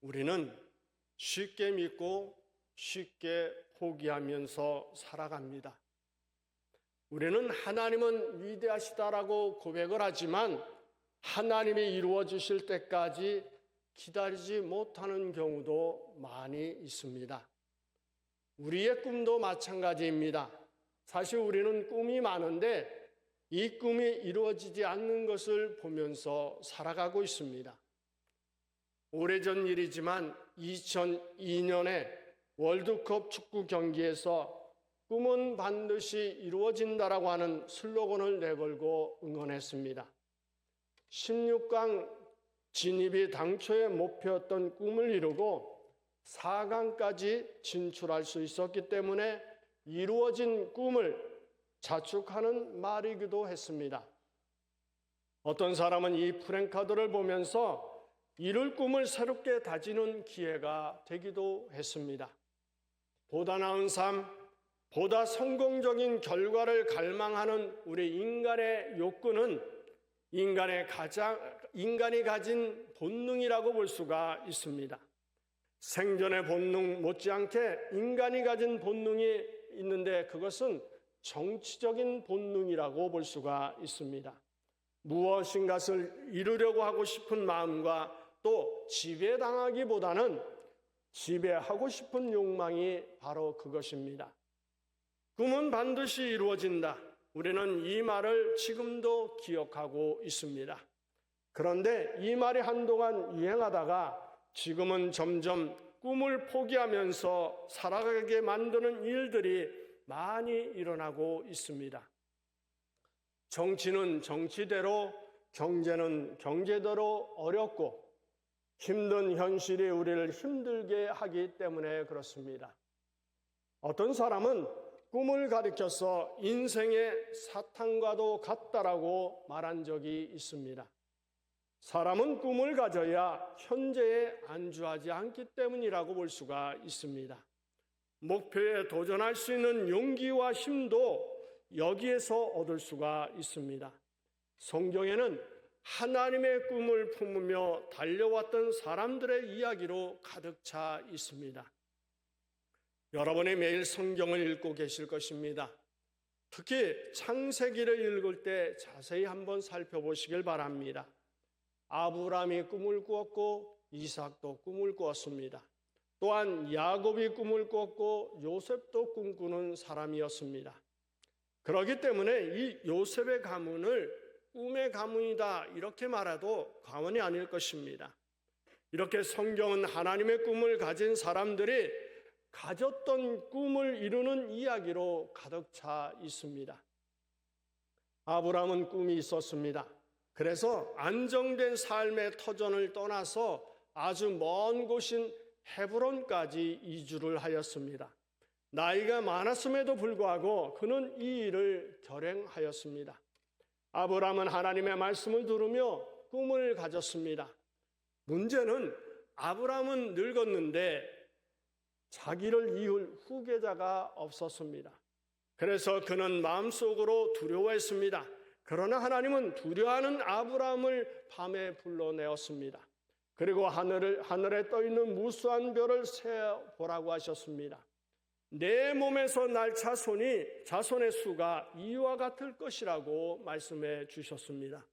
우리는 쉽게 믿고 쉽게 포기하면서 살아갑니다. 우리는 하나님은 위대하시다라고 고백을 하지만 하나님이 이루어 주실 때까지 기다리지 못하는 경우도 많이 있습니다. 우리의 꿈도 마찬가지입니다. 사실 우리는 꿈이 많은데 이 꿈이 이루어지지 않는 것을 보면서 살아가고 있습니다. 오래전 일이지만 2002년에 월드컵 축구 경기에서 꿈은 반드시 이루어진다라고 하는 슬로건을 내걸고 응원했습니다. 16강 진입이 당초의 목표였던 꿈을 이루고 4강까지 진출할 수 있었기 때문에 이루어진 꿈을 자축하는 말이기도 했습니다. 어떤 사람은 이 프랭카드를 보면서 이룰 꿈을 새롭게 다지는 기회가 되기도 했습니다. 보다 나은 삶, 보다 성공적인 결과를 갈망하는 우리 인간의 욕구는 인간이 가진 본능이라고 볼 수가 있습니다. 생존의 본능 못지않게 인간이 가진 본능이 있는데 그것은 정치적인 본능이라고 볼 수가 있습니다. 무엇인가를 이루려고 하고 싶은 마음과 또 지배당하기보다는 지배하고 싶은 욕망이 바로 그것입니다. 꿈은 반드시 이루어진다. 우리는 이 말을 지금도 기억하고 있습니다. 그런데 이 말이 한동안 유행하다가 지금은 점점 꿈을 포기하면서 살아가게 만드는 일들이 많이 일어나고 있습니다. 정치는 정치대로, 경제는 경제대로 어렵고 힘든 현실이 우리를 힘들게 하기 때문에 그렇습니다. 어떤 사람은 꿈을 가리켜서 인생의 사탕과도 같다라고 말한 적이 있습니다. 사람은 꿈을 가져야 현재에 안주하지 않기 때문이라고 볼 수가 있습니다. 목표에 도전할 수 있는 용기와 힘도 여기에서 얻을 수가 있습니다. 성경에는 하나님의 꿈을 품으며 달려왔던 사람들의 이야기로 가득 차 있습니다. 여러분이 매일 성경을 읽고 계실 것입니다. 특히 창세기를 읽을 때 자세히 한번 살펴보시길 바랍니다. 아브라함이 꿈을 꾸었고 이삭도 꿈을 꾸었습니다. 또한 야곱이 꿈을 꾸었고 요셉도 꿈꾸는 사람이었습니다. 그렇기 때문에 이 요셉의 가문을 꿈의 가문이다 이렇게 말해도 과언이 아닐 것입니다. 이렇게 성경은 하나님의 꿈을 가진 사람들이 가졌던 꿈을 이루는 이야기로 가득 차 있습니다. 아브라함은 꿈이 있었습니다. 그래서 안정된 삶의 터전을 떠나서 아주 먼 곳인 헤브론까지 이주를 하였습니다. 나이가 많았음에도 불구하고 그는 이 일을 결행하였습니다. 아브라함은 하나님의 말씀을 들으며 꿈을 가졌습니다. 문제는 아브라함은 늙었는데 자기를 이을 후계자가 없었습니다. 그래서 그는 마음속으로 두려워했습니다. 그러나 하나님은 두려워하는 아브라함을 밤에 불러내었습니다. 그리고 하늘에 떠있는 무수한 별을 세어보라고 하셨습니다. 내 몸에서 날 자손의 수가 이와 같을 것이라고 말씀해 주셨습니다.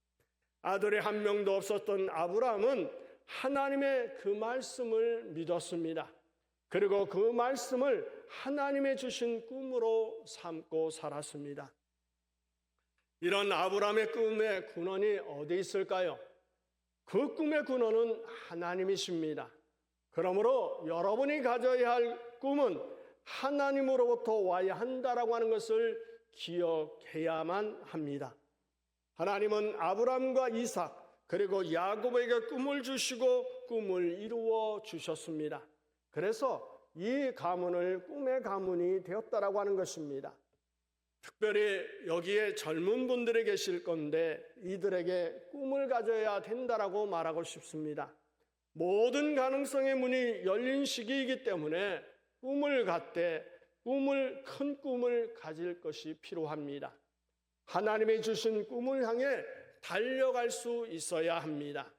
아들이 한 명도 없었던 아브라함은 하나님의 그 말씀을 믿었습니다. 그리고 그 말씀을 하나님의 주신 꿈으로 삼고 살았습니다. 이런 아브라함의 꿈의 근원이 어디 있을까요? 그 꿈의 근원은 하나님이십니다. 그러므로 여러분이 가져야 할 꿈은 하나님으로부터 와야 한다라고 하는 것을 기억해야만 합니다. 하나님은 아브라함과 이삭 그리고 야곱에게 꿈을 주시고 꿈을 이루어 주셨습니다. 그래서 이 가문을 꿈의 가문이 되었다라고 하는 것입니다. 특별히 여기에 젊은 분들이 계실 건데 이들에게 꿈을 가져야 된다라고 말하고 싶습니다. 모든 가능성의 문이 열린 시기이기 때문에 꿈을 갖되 큰 꿈을 가질 것이 필요합니다. 하나님이 주신 꿈을 향해 달려갈 수 있어야 합니다.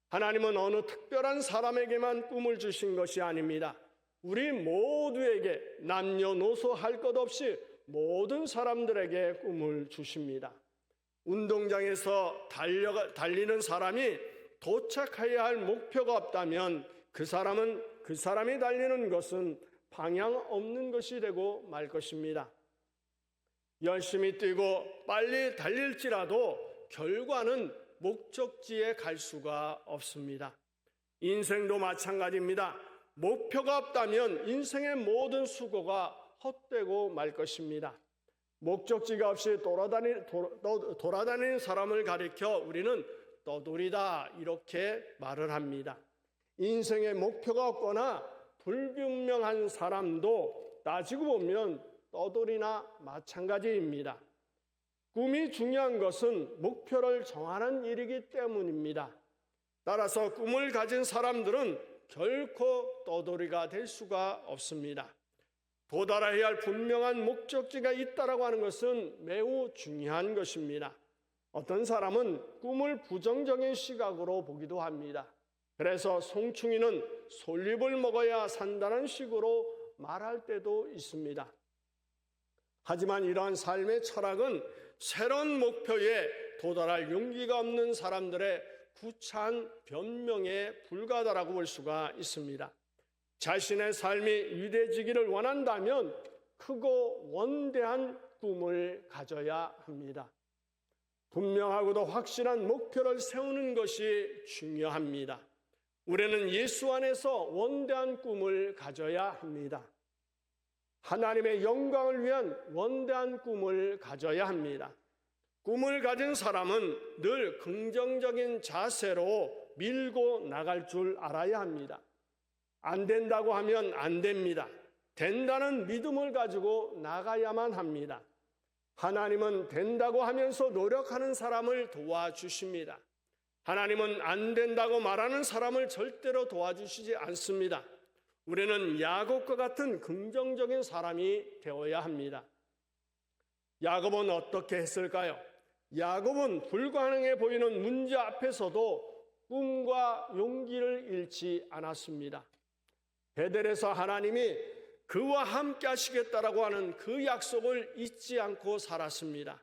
하나님은 어느 특별한 사람에게만 꿈을 주신 것이 아닙니다. 우리 모두에게 남녀노소 할 것 없이 모든 사람들에게 꿈을 주십니다. 운동장에서 달리는 사람이 도착해야 할 목표가 없다면 그 사람이 달리는 것은 방향 없는 것이 되고 말 것입니다. 열심히 뛰고 빨리 달릴지라도 결과는 목적지에 갈 수가 없습니다. 인생도 마찬가지입니다. 목표가 없다면 인생의 모든 수고가 헛되고 말 것입니다. 목적지가 없이 돌아다니는 사람을 가리켜 우리는 떠돌이다 이렇게 말을 합니다. 인생의 목표가 없거나 불분명한 사람도 따지고 보면 떠돌이나 마찬가지입니다. 꿈이 중요한 것은 목표를 정하는 일이기 때문입니다. 따라서 꿈을 가진 사람들은 결코 떠돌이가 될 수가 없습니다. 도달해야 할 분명한 목적지가 있다라고 하는 것은 매우 중요한 것입니다. 어떤 사람은 꿈을 부정적인 시각으로 보기도 합니다. 그래서 송충이는 솔잎을 먹어야 산다는 식으로 말할 때도 있습니다. 하지만 이러한 삶의 철학은 새로운 목표에 도달할 용기가 없는 사람들의 구차한 변명에 불과하다라고 볼 수가 있습니다. 자신의 삶이 위대해지기를 원한다면 크고 원대한 꿈을 가져야 합니다. 분명하고도 확실한 목표를 세우는 것이 중요합니다. 우리는 예수 안에서 원대한 꿈을 가져야 합니다. 하나님의 영광을 위한 원대한 꿈을 가져야 합니다. 꿈을 가진 사람은 늘 긍정적인 자세로 밀고 나갈 줄 알아야 합니다. 안 된다고 하면 안 됩니다. 된다는 믿음을 가지고 나가야만 합니다. 하나님은 된다고 하면서 노력하는 사람을 도와주십니다. 하나님은 안 된다고 말하는 사람을 절대로 도와주시지 않습니다. 우리는 야곱과 같은 긍정적인 사람이 되어야 합니다. 야곱은 어떻게 했을까요? 야곱은 불가능해 보이는 문제 앞에서도 꿈과 용기를 잃지 않았습니다. 베델에서 하나님이 그와 함께 하시겠다라고 하는 그 약속을 잊지 않고 살았습니다.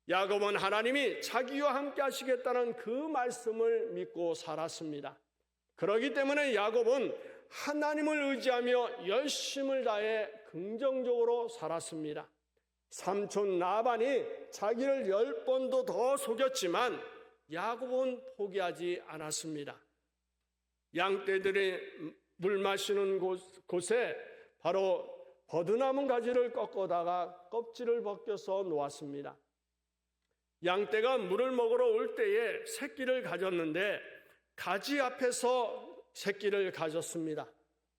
야곱은 하나님이 자기와 함께 하시겠다는 그 말씀을 믿고 살았습니다. 그렇기 때문에 야곱은 하나님을 의지하며 열심을 다해 긍정적으로 살았습니다. 삼촌 라반이 자기를 10번도 더 속였지만 야곱은 포기하지 않았습니다. 양떼들이 물 마시는 곳에 바로 버드나무 가지를 꺾어다가 껍질을 벗겨서 놓았습니다. 양떼가 물을 먹으러 올 때에 새끼를 가졌는데 가지 앞에서 새끼를 가졌습니다.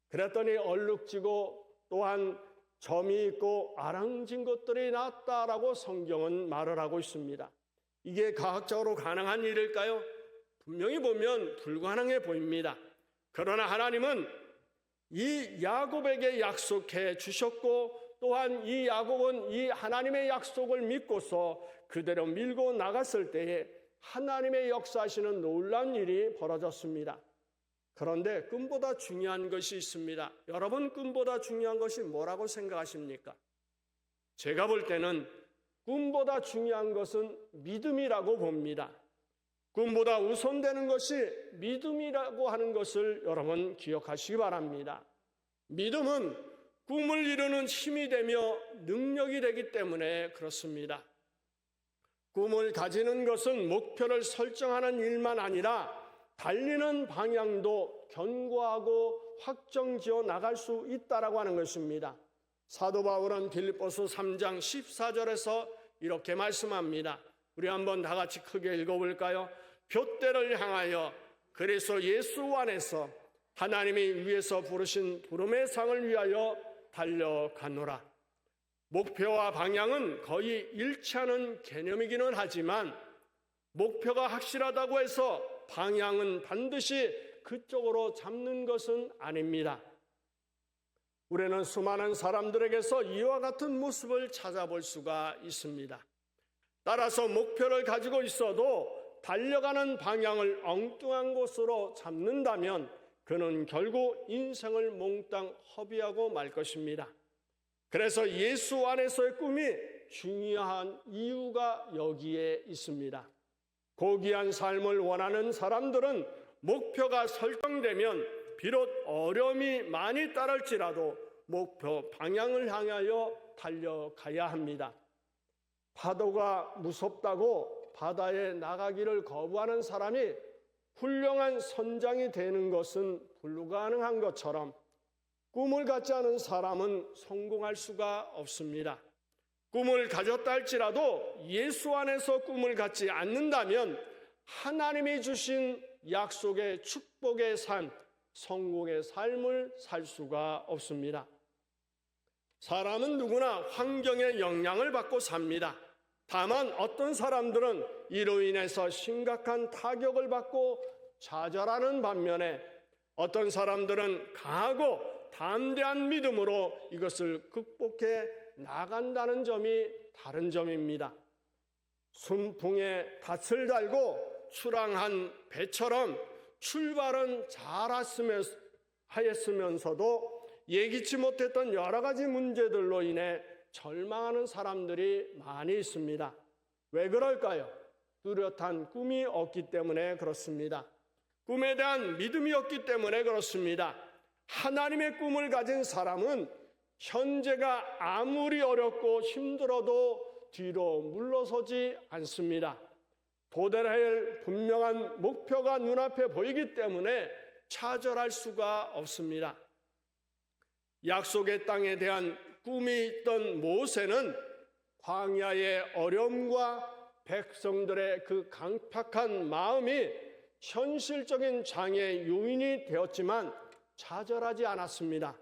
그랬더니 얼룩지고 또한 점이 있고 아랑진 것들이 났다라고 성경은 말을 하고 있습니다. 이게 과학적으로 가능한 일일까요? 분명히 보면 불가능해 보입니다. 그러나 하나님은 이 야곱에게 약속해 주셨고 또한 이 야곱은 이 하나님의 약속을 믿고서 그대로 밀고 나갔을 때에 하나님의 역사하시는 놀라운 일이 벌어졌습니다. 그런데 꿈보다 중요한 것이 있습니다. 여러분, 꿈보다 중요한 것이 뭐라고 생각하십니까? 제가 볼 때는 꿈보다 중요한 것은 믿음이라고 봅니다. 꿈보다 우선되는 것이 믿음이라고 하는 것을 여러분 기억하시기 바랍니다. 믿음은 꿈을 이루는 힘이 되며 능력이 되기 때문에 그렇습니다. 꿈을 가지는 것은 목표를 설정하는 일만 아니라 달리는 방향도 견고하고 확정지어 나갈 수 있다라고 하는 것입니다. 사도 바울은 빌립보서 3장 14절에서 이렇게 말씀합니다. 우리 한번 다 같이 크게 읽어볼까요? 둯대를 향하여 그리스도 예수 안에서 하나님이 위에서 부르신 부름의 상을 위하여 달려가노라. 목표와 방향은 거의 일치하는 개념이기는 하지만 목표가 확실하다고 해서 방향은 반드시 그쪽으로 잡는 것은 아닙니다. 우리는 수많은 사람들에게서 이와 같은 모습을 찾아볼 수가 있습니다. 따라서 목표를 가지고 있어도 달려가는 방향을 엉뚱한 곳으로 잡는다면 그는 결국 인생을 몽땅 허비하고 말 것입니다. 그래서 예수 안에서의 꿈이 중요한 이유가 여기에 있습니다. 고귀한 삶을 원하는 사람들은 목표가 설정되면 비록 어려움이 많이 따를지라도 목표 방향을 향하여 달려가야 합니다. 파도가 무섭다고 바다에 나가기를 거부하는 사람이 훌륭한 선장이 되는 것은 불가능한 것처럼 꿈을 갖지 않은 사람은 성공할 수가 없습니다. 꿈을 가졌다 할지라도 예수 안에서 꿈을 갖지 않는다면 하나님이 주신 약속의 축복의 삶, 성공의 삶을 살 수가 없습니다. 사람은 누구나 환경의 영향을 받고 삽니다. 다만 어떤 사람들은 이로 인해서 심각한 타격을 받고 좌절하는 반면에 어떤 사람들은 강하고 담대한 믿음으로 이것을 극복해 나간다는 점이 다른 점입니다. 순풍에 닻을 달고 출항한 배처럼 출발은 잘하였으면서도 예기치 못했던 여러 가지 문제들로 인해 절망하는 사람들이 많이 있습니다. 왜 그럴까요? 뚜렷한 꿈이 없기 때문에 그렇습니다. 꿈에 대한 믿음이 없기 때문에 그렇습니다. 하나님의 꿈을 가진 사람은 현재가 아무리 어렵고 힘들어도 뒤로 물러서지 않습니다. 도달해야 할 분명한 목표가 눈앞에 보이기 때문에 좌절할 수가 없습니다. 약속의 땅에 대한 꿈이 있던 모세는 광야의 어려움과 백성들의 그 강팍한 마음이 현실적인 장애의 요인이 되었지만 좌절하지 않았습니다.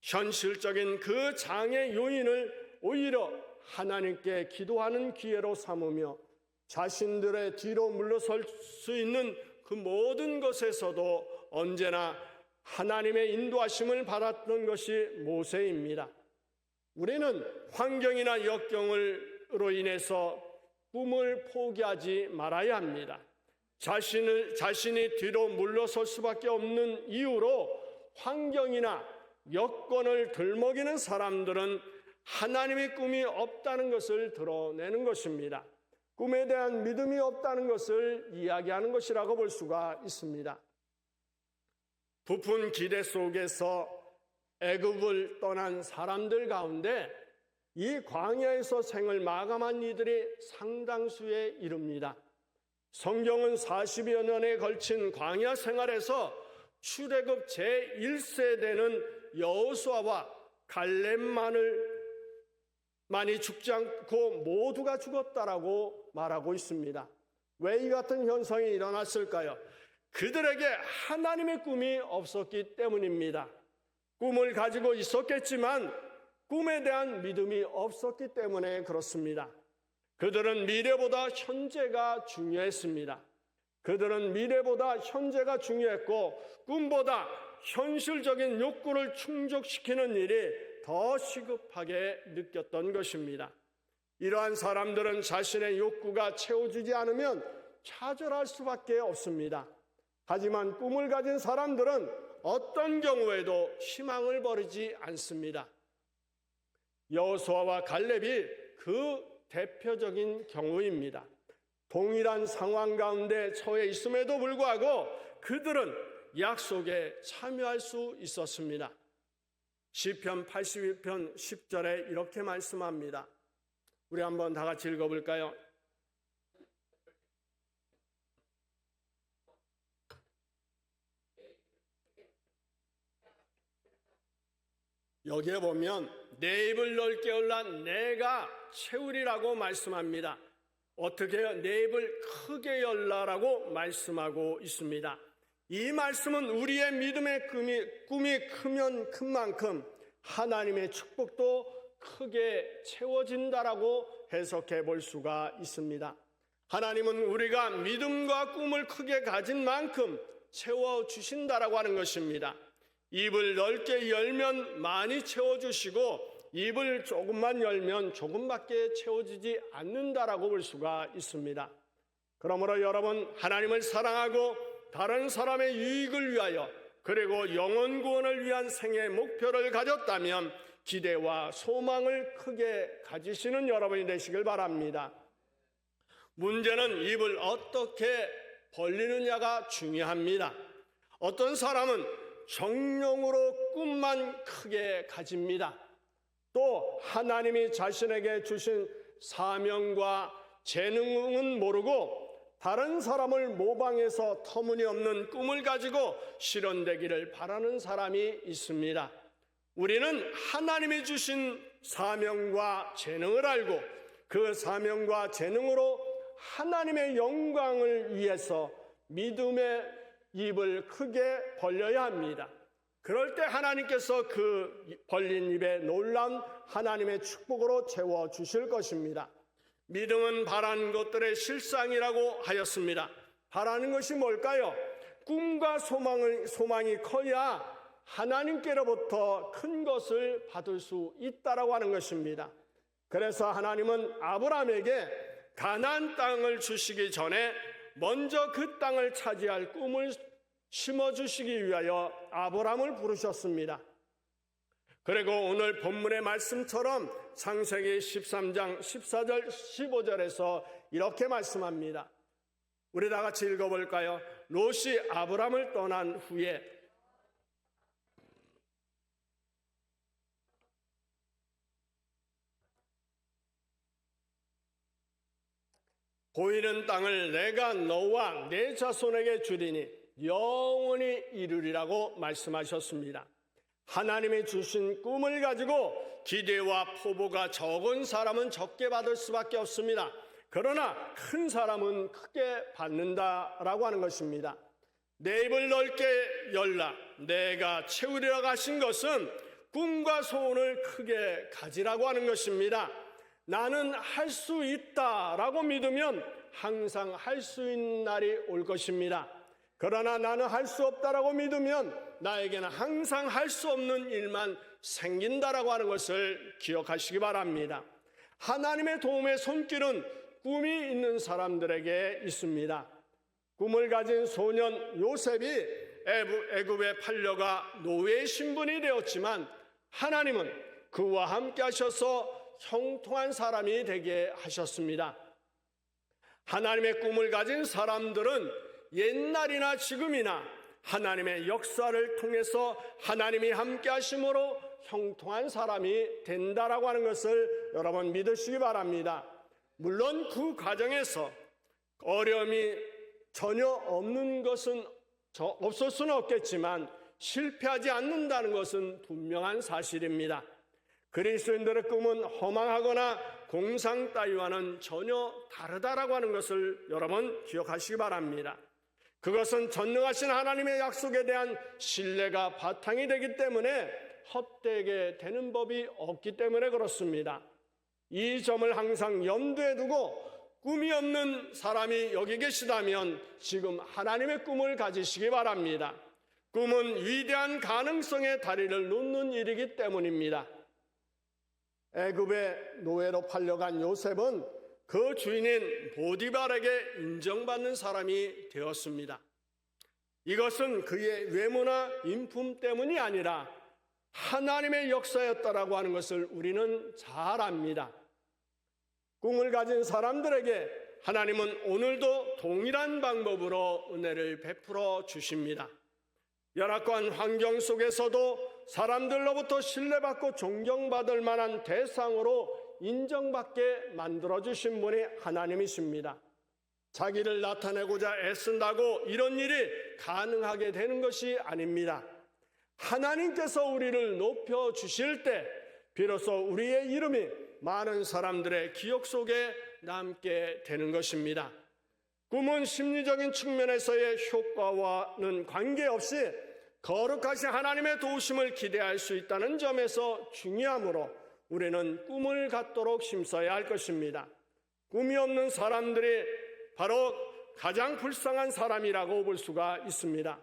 현실적인 그 장애 요인을 오히려 하나님께 기도하는 기회로 삼으며 자신들의 뒤로 물러설 수 있는 그 모든 것에서도 언제나 하나님의 인도하심을 받았던 것이 모세입니다. 우리는 환경이나 역경으로 인해서 꿈을 포기하지 말아야 합니다. 자신이 뒤로 물러설 수밖에 없는 이유로 환경이나 여건을 들먹이는 사람들은 하나님의 꿈이 없다는 것을 드러내는 것입니다. 꿈에 대한 믿음이 없다는 것을 이야기하는 것이라고 볼 수가 있습니다. 부푼 기대 속에서 애굽을 떠난 사람들 가운데 이 광야에서 생을 마감한 이들이 상당수에 이릅니다. 성경은 40여 년에 걸친 광야 생활에서 출애굽 제1세대는 여호수아와 갈렙만이 죽지 않고 모두가 죽었다라고 말하고 있습니다. 왜 이 같은 현상이 일어났을까요? 그들에게 하나님의 꿈이 없었기 때문입니다. 꿈을 가지고 있었겠지만 꿈에 대한 믿음이 없었기 때문에 그렇습니다. 그들은 미래보다 현재가 중요했습니다. 그들은 미래보다 현재가 중요했고 꿈보다 현실적인 욕구를 충족시키는 일이 더 시급하게 느꼈던 것입니다. 이러한 사람들은 자신의 욕구가 채워지지 않으면 좌절할 수밖에 없습니다. 하지만 꿈을 가진 사람들은 어떤 경우에도 희망을 버리지 않습니다. 여호수아와 갈렙이 그 대표적인 경우입니다. 동일한 상황 가운데 처해 있음에도 불구하고 그들은 약속에 참여할 수 있었습니다. 시편 82편 10절에 이렇게 말씀합니다. 우리 한번 다 같이 읽어볼까요? 여기에 보면 내 입을 넓게 열라 내가 채우리라고 말씀합니다. 어떻게 해요? 내 입을 크게 열라라고 말씀하고 있습니다. 이 말씀은 우리의 믿음의 꿈이 크면 큰 만큼 하나님의 축복도 크게 채워진다라고 해석해 볼 수가 있습니다. 하나님은 우리가 믿음과 꿈을 크게 가진 만큼 채워주신다라고 하는 것입니다. 입을 넓게 열면 많이 채워주시고 입을 조금만 열면 조금밖에 채워지지 않는다라고 볼 수가 있습니다. 그러므로 여러분, 하나님을 사랑하고 다른 사람의 유익을 위하여 그리고 영혼 구원을 위한 생애 목표를 가졌다면 기대와 소망을 크게 가지시는 여러분이 되시길 바랍니다. 문제는 입을 어떻게 벌리느냐가 중요합니다. 어떤 사람은 정령으로 꿈만 크게 가집니다. 또 하나님이 자신에게 주신 사명과 재능은 모르고 다른 사람을 모방해서 터무니없는 꿈을 가지고 실현되기를 바라는 사람이 있습니다. 우리는 하나님이 주신 사명과 재능을 알고 그 사명과 재능으로 하나님의 영광을 위해서 믿음의 입을 크게 벌려야 합니다. 그럴 때 하나님께서 그 벌린 입에 놀라운 하나님의 축복으로 채워주실 것입니다. 믿음은 바라는 것들의 실상이라고 하였습니다. 바라는 것이 뭘까요? 꿈과 소망이 커야 하나님께로부터 큰 것을 받을 수 있다라고 하는 것입니다. 그래서 하나님은 아브라함에게 가나안 땅을 주시기 전에 먼저 그 땅을 차지할 꿈을 심어주시기 위하여 아브라함을 부르셨습니다. 그리고 오늘 본문의 말씀처럼 창세기 13장 14절 15절에서 이렇게 말씀합니다. 우리 다 같이 읽어볼까요? 롯이 아브라함을 떠난 후에 보이는 땅을 내가 너와 내 자손에게 주리니 영원히 이루리라고 말씀하셨습니다. 하나님이 주신 꿈을 가지고 기대와 포부가 적은 사람은 적게 받을 수밖에 없습니다. 그러나 큰 사람은 크게 받는다라고 하는 것입니다. 내 입을 넓게 열라 내가 채우리라고 하신 것은 꿈과 소원을 크게 가지라고 하는 것입니다. 나는 할 수 있다라고 믿으면 항상 할 수 있는 날이 올 것입니다. 그러나 나는 할 수 없다라고 믿으면 나에게는 항상 할 수 없는 일만 생긴다라고 하는 것을 기억하시기 바랍니다. 하나님의 도움의 손길은 꿈이 있는 사람들에게 있습니다. 꿈을 가진 소년 요셉이 애굽에 팔려가 노예의 신분이 되었지만 하나님은 그와 함께 하셔서 형통한 사람이 되게 하셨습니다. 하나님의 꿈을 가진 사람들은 옛날이나 지금이나 하나님의 역사를 통해서 하나님이 함께 하심으로 형통한 사람이 된다라고 하는 것을 여러분 믿으시기 바랍니다. 물론 그 과정에서 어려움이 전혀 없는 것은 없을 수는 없겠지만 실패하지 않는다는 것은 분명한 사실입니다. 그리스도인들의 꿈은 허망하거나 공상 따위와는 전혀 다르다라고 하는 것을 여러분 기억하시기 바랍니다. 그것은 전능하신 하나님의 약속에 대한 신뢰가 바탕이 되기 때문에 헛되게 되는 법이 없기 때문에 그렇습니다. 이 점을 항상 염두에 두고 꿈이 없는 사람이 여기 계시다면 지금 하나님의 꿈을 가지시기 바랍니다. 꿈은 위대한 가능성의 다리를 놓는 일이기 때문입니다. 애굽의 노예로 팔려간 요셉은 그 주인인 보디발에게 인정받는 사람이 되었습니다. 이것은 그의 외모나 인품 때문이 아니라 하나님의 역사였다라고 하는 것을 우리는 잘 압니다. 꿈을 가진 사람들에게 하나님은 오늘도 동일한 방법으로 은혜를 베풀어 주십니다. 열악한 환경 속에서도 사람들로부터 신뢰받고 존경받을 만한 대상으로 인정받게 만들어주신 분이 하나님이십니다. 자기를 나타내고자 애쓴다고 이런 일이 가능하게 되는 것이 아닙니다. 하나님께서 우리를 높여주실 때 비로소 우리의 이름이 많은 사람들의 기억 속에 남게 되는 것입니다. 꿈은 심리적인 측면에서의 효과와는 관계없이 거룩하신 하나님의 도우심을 기대할 수 있다는 점에서 중요하므로 우리는 꿈을 갖도록 힘써야 할 것입니다. 꿈이 없는 사람들이 바로 가장 불쌍한 사람이라고 볼 수가 있습니다.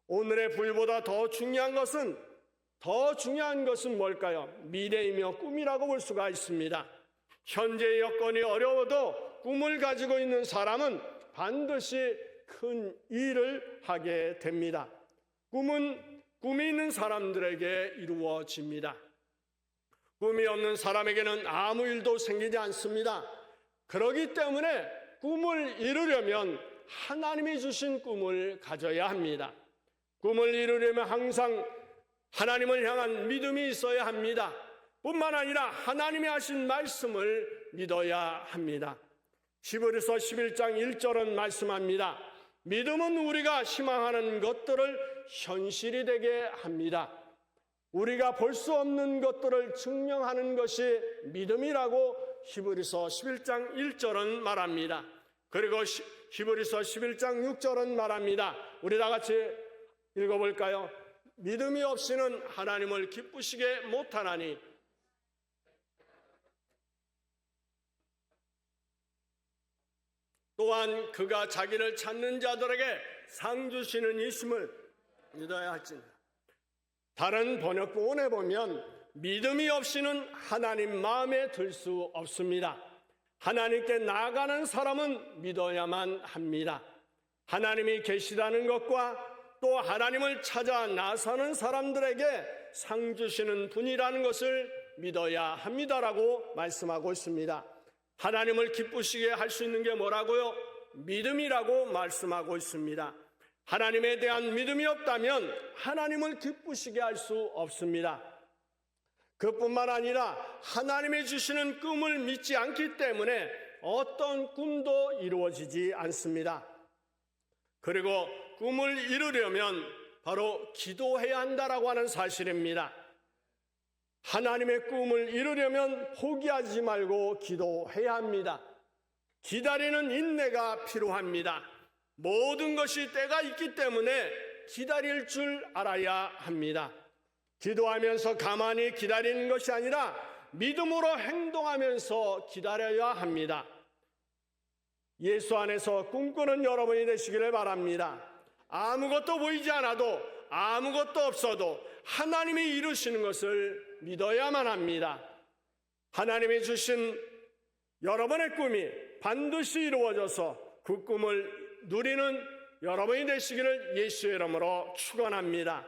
오늘의 부일보다 더 중요한 것은 뭘까요? 미래이며 꿈이라고 볼 수가 있습니다. 현재의 여건이 어려워도 꿈을 가지고 있는 사람은 반드시 큰 일을 하게 됩니다. 꿈은 꿈이 있는 사람들에게 이루어집니다. 꿈이 없는 사람에게는 아무 일도 생기지 않습니다. 그렇기 때문에 꿈을 이루려면 하나님이 주신 꿈을 가져야 합니다. 꿈을 이루려면 항상 하나님을 향한 믿음이 있어야 합니다. 뿐만 아니라 하나님이 하신 말씀을 믿어야 합니다. 히브리서 11장 1절은 말씀합니다. 믿음은 우리가 희망하는 것들을 현실이 되게 합니다. 우리가 볼 수 없는 것들을 증명하는 것이 믿음이라고 히브리서 11장 1절은 말합니다. 그리고 히브리서 11장 6절은 말합니다. 우리 다 같이 읽어볼까요? 믿음이 없이는 하나님을 기쁘시게 못하나니 또한 그가 자기를 찾는 자들에게 상 주시는 이심을 믿어야 할지니라. 다른 번역본에 보면 믿음이 없이는 하나님 마음에 들 수 없습니다. 하나님께 나아가는 사람은 믿어야만 합니다. 하나님이 계시다는 것과 또 하나님을 찾아 나서는 사람들에게 상 주시는 분이라는 것을 믿어야 합니다라고 말씀하고 있습니다. 하나님을 기쁘시게 할 수 있는 게 뭐라고요? 믿음이라고 말씀하고 있습니다. 하나님에 대한 믿음이 없다면 하나님을 기쁘시게 할 수 없습니다. 그뿐만 아니라 하나님이 주시는 꿈을 믿지 않기 때문에 어떤 꿈도 이루어지지 않습니다. 그리고 꿈을 이루려면 바로 기도해야 한다라고 하는 사실입니다. 하나님의 꿈을 이루려면 포기하지 말고 기도해야 합니다. 기다리는 인내가 필요합니다. 모든 것이 때가 있기 때문에 기다릴 줄 알아야 합니다. 기도하면서 가만히 기다리는 것이 아니라 믿음으로 행동하면서 기다려야 합니다. 예수 안에서 꿈꾸는 여러분이 되시기를 바랍니다. 아무것도 보이지 않아도 아무것도 없어도 하나님이 이루시는 것을 믿어야만 합니다. 하나님이 주신 여러분의 꿈이 반드시 이루어져서 그 꿈을 누리는 여러분이 되시기를 예수의 이름으로 축원합니다.